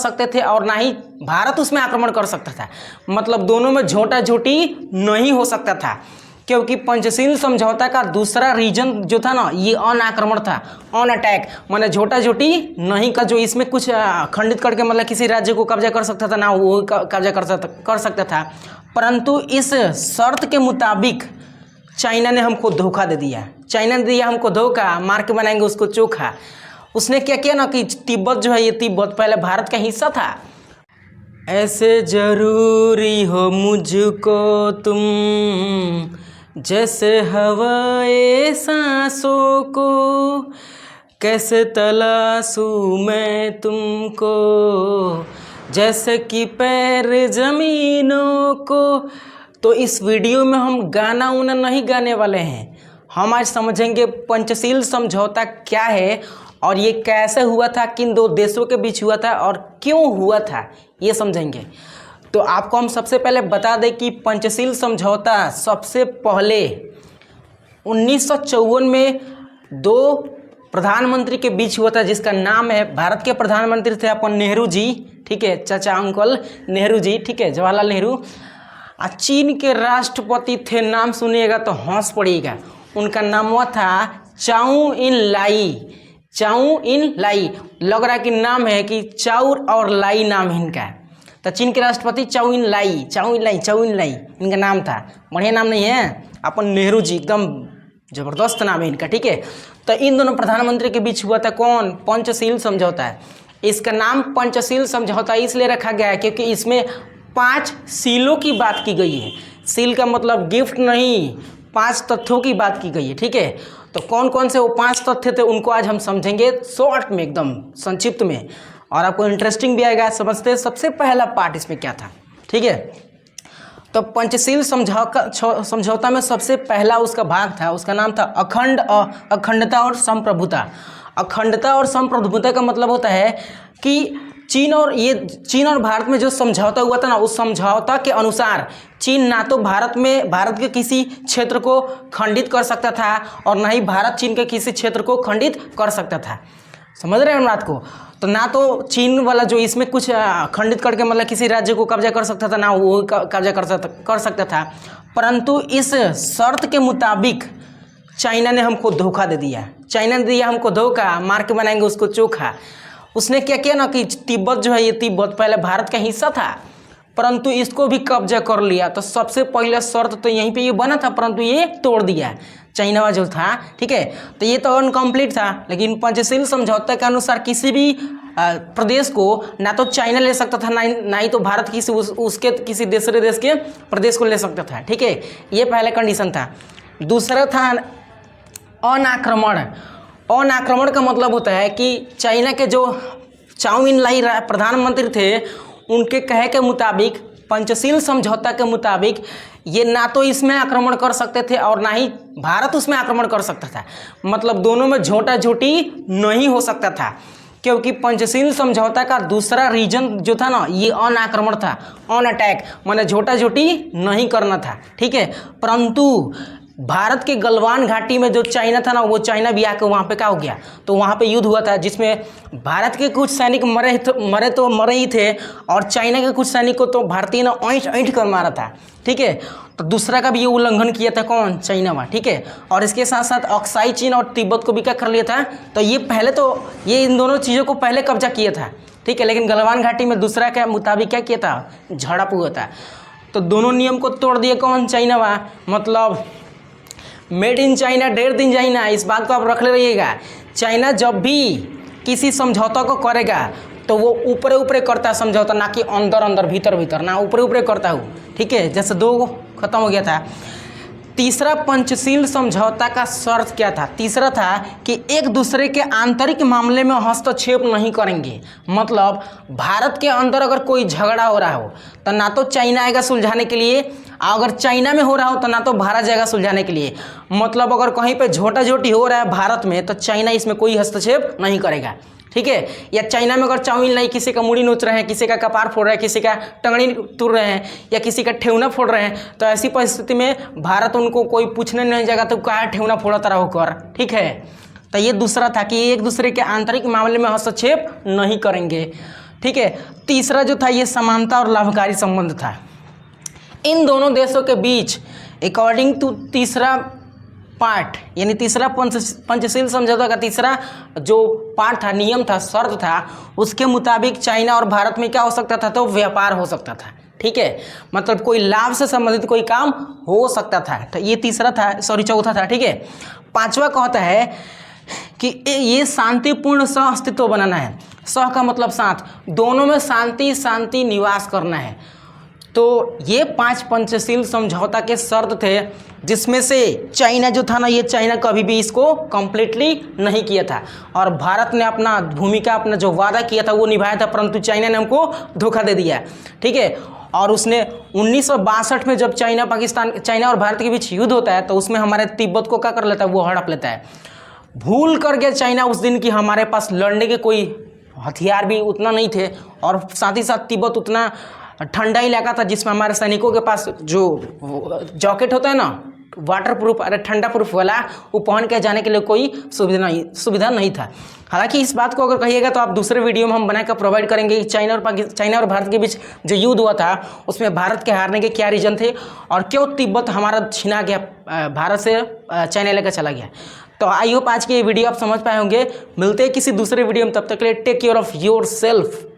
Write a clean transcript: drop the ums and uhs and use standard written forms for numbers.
सकते थे और ना ही भारत उसमें आक्रमण कर सकता था। मतलब दोनों में झोटा झोटी नहीं हो सकता था, क्योंकि पंचशील समझौता का दूसरा रीजन जो था ना, ये अनाक्रमण था, ऑन अटैक, माने झोटा झोटी नहीं का, जो इसमें कुछ खंडित करके मतलब किसी राज्य को कब्जा कर सकता था ना, वो कब्जा कर सकता था। परंतु इस शर्त के मुताबिक चाइना ने हमको धोखा दे दिया। चाइना ने दिया हमको धोखा, मार के बनाएंगे उसको चोखा। उसने क्या किया ना कि तिब्बत जो है, ये तिब्बत पहले भारत का हिस्सा था। ऐसे जरूरी हो मुझको तुम, जैसे हवाए सांसों को, कैसे तलाशूं मैं तुमको, जैसे कि पैर जमीनों को। तो इस वीडियो में हम गाना उना नहीं गाने वाले हैं, हम आज समझेंगे पंचशील समझौता क्या है और ये कैसे हुआ था, किन दो देशों के बीच हुआ था और क्यों हुआ था, ये समझेंगे। तो आपको हम सबसे पहले बता दें कि पंचशील समझौता सबसे पहले 1954 में दो प्रधानमंत्री के बीच हुआ था, जिसका नाम है, भारत के प्रधानमंत्री थे अपन नेहरू जी, ठीक है, चाचा अंकल नेहरू जी, ठीक है, जवाहरलाल नेहरू। चीन के राष्ट्रपति थे, नाम सुनिएगा तो हंस पड़िएगा, उनका नाम हुआ था चाउ इन लाई। चाउ इन लाई, लग रहा है कि नाम है कि चाउर और लाई नाम है इनका। तो चीन के राष्ट्रपति चाउ इन लाई, चाउ इन लाई, चाउ इन लाई इनका नाम था। बढ़िया नाम नहीं है, अपन नेहरू जी, एकदम जबरदस्त नाम है इनका, ठीक है। तो इन दोनों प्रधानमंत्री के बीच हुआ था कौन, पंचशील समझौता। इसका नाम पंचशील समझौता इसलिए रखा गया है क्योंकि इसमें 5 सीलों की बात की गई है। सील का मतलब गिफ्ट नहीं, 5 तथ्यों की बात की गई है, ठीक है। तो कौन कौन से वो 5 तथ्य थे उनको आज हम समझेंगे शॉर्ट में, एकदम संक्षिप्त में, और आपको इंटरेस्टिंग भी आएगा। समझते हैं सबसे पहला पार्ट इसमें क्या था, ठीक है। तो पंचशील समझौता में सबसे पहला उसका भाग था, उसका नाम था अखंडता और संप्रभुता। अखंडता और संप्रभुता का मतलब होता है कि चीन और भारत में जो समझौता हुआ था ना, उस समझौता के अनुसार चीन ना तो भारत के किसी क्षेत्र को खंडित कर सकता था और ना ही भारत चीन के किसी क्षेत्र को खंडित कर सकता था। समझ रहे हैं बात को। तो ना तो चीन वाला जो इसमें कुछ खंडित करके मतलब किसी राज्य को कब्जा कर सकता था, ना वो कब्जा कर सकता था। परंतु इस शर्त के मुताबिक चाइना ने हमको धोखा दे दिया। चाइना ने दिया हमको धोखा, मार के बनाएंगे उसको चोखा। उसने क्या किया ना कि तिब्बत जो है, ये तिब्बत पहले भारत का हिस्सा था, परंतु इसको भी कब्जा कर लिया। तो सबसे पहले शर्त तो यहीं पे ये बना था, परंतु ये तोड़ दिया चाइना जो था, ठीक है। तो ये तो अनकम्प्लीट था, लेकिन पंचशील समझौता के अनुसार किसी भी प्रदेश को ना तो चाइना ले सकता था, ना ही तो भारत उसके किसी दूसरे देश के प्रदेश को ले सकता था, ठीक है। ये पहला कंडीशन था। दूसरा था अनाक्रमण। अनाक्रमण का मतलब होता है कि चाइना के जो चाउ इन लाई प्रधानमंत्री थे, उनके कहे के मुताबिक, पंचशील समझौता के मुताबिक, ये ना तो इसमें आक्रमण कर सकते थे और ना ही भारत उसमें आक्रमण कर सकता था। मतलब दोनों में झोटा झोटी नहीं हो सकता था, क्योंकि पंचशील समझौता का दूसरा रीजन जो था ना, ये अनाक्रमण था, ऑन अटैक, माने झोटा झोटी नहीं करना था, ठीक है। परंतु भारत के गलवान घाटी में जो चाइना था ना, वो चाइना भी आके वहाँ पे क्या हो गया, तो वहाँ पे युद्ध हुआ था, जिसमें भारत के कुछ सैनिक मरे ही थे और चाइना के कुछ सैनिक को तो भारतीय ने ऐंठ कर मारा था, ठीक है। तो दूसरा का भी ये उल्लंघन किया था कौन, चाइना वहाँ, ठीक है। और इसके साथ साथ अक्साई चीन और तिब्बत को भी क्या कर लिया था, तो ये पहले तो ये इन दोनों चीज़ों को पहले कब्जा किया था, ठीक है। लेकिन गलवान घाटी में दूसरा के मुताबिक क्या किया था, झड़प हुआ था। तो दोनों नियम को तोड़ दिया कौन, चाइना वहाँ। मतलब मेड इन चाइना, डेढ़ दिन चाइना, इस बात को आप रख ले रहिएगा। चाइना जब भी किसी समझौता को करेगा तो वो ऊपर ऊपर करता है समझौता, ना कि अंदर अंदर भीतर भीतर, ना ऊपर ऊपर करता हूँ, ठीक है। जैसे 2 खत्म हो गया था। तीसरा पंचशील समझौता का शर्त क्या था, तीसरा था कि एक दूसरे के आंतरिक मामले में हस्तक्षेप नहीं करेंगे। मतलब भारत के अंदर अगर कोई झगड़ा हो रहा हो तो ना तो चाइना आएगा सुलझाने के लिए, अगर चाइना में हो रहा हो तो ना तो भारत जाएगा सुलझाने के लिए। मतलब अगर कहीं पे झोटा झोटी हो रहा है भारत में, तो चाइना इसमें कोई हस्तक्षेप नहीं करेगा, ठीक है। या चाइना में अगर चाउमीन लाई, किसी का मुड़ी नोच रहे हैं, किसी का कपार फोड़ रहे हैं, किसी का टंगड़ी तुड़ रहे हैं, या किसी का ठेवना फोड़ रहे हैं, तो ऐसी परिस्थिति में भारत उनको कोई पूछने नहीं जाएगा तो क्या ठेवना फोड़ा तरह होकर, ठीक है। तो ये दूसरा था कि एक दूसरे के आंतरिक मामले में हस्तक्षेप नहीं करेंगे, ठीक है। तीसरा जो था ये समानता और लाभकारी संबंध था इन दोनों देशों के बीच। अकॉर्डिंग टू तीसरा पार्ट यानी तीसरा पंचशील समझौता का तीसरा जो पार्ट था, नियम था, शर्त था, उसके मुताबिक चाइना और भारत में क्या हो सकता था, तो व्यापार हो सकता था। ठीक है, मतलब कोई लाभ से संबंधित कोई काम हो सकता था। तो ये तीसरा था, सॉरी चौथा था। ठीक है, पांचवा कहता है कि ये शांतिपूर्ण सह अस्तित्व बनाना है। सह का मतलब साथ, दोनों में शांति निवास करना है। तो ये 5 पंचशील समझौता के शर्त थे, जिसमें से चाइना जो था ना, ये चाइना कभी भी इसको कम्प्लीटली नहीं किया था। और भारत ने अपना भूमिका, अपना जो वादा किया था वो निभाया था, परंतु चाइना ने हमको धोखा दे दिया। ठीक है, और उसने 1962 में जब चाइना और भारत के बीच युद्ध होता है, तो उसमें हमारे तिब्बत को क्या कर लेता है, वो हड़प लेता है। भूल कर गया चाइना उस दिन कि हमारे पास लड़ने के कोई हथियार भी उतना नहीं थे, और साथ ही साथ तिब्बत उतना ठंडा इलाका था जिसमें हमारे सैनिकों के पास जो जैकेट होता है ना, वाटर प्रूफ, अरे ठंडा प्रूफ वाला, वो पहन के जाने के लिए कोई सुविधा नहीं था। हालांकि इस बात को अगर कहिएगा तो आप दूसरे वीडियो में हम बना कर प्रोवाइड करेंगे। चाइना और भारत के बीच जो युद्ध हुआ था उसमें भारत के हारने के क्या रीजन थे, और क्यों तिब्बत हमारा छीना गया, भारत से चाइना लेकर चला गया। तो आई होप आज की ये वीडियो आप समझ पाए होंगे। मिलते हैं किसी दूसरे वीडियो में, तब तक के लिए take care of your self.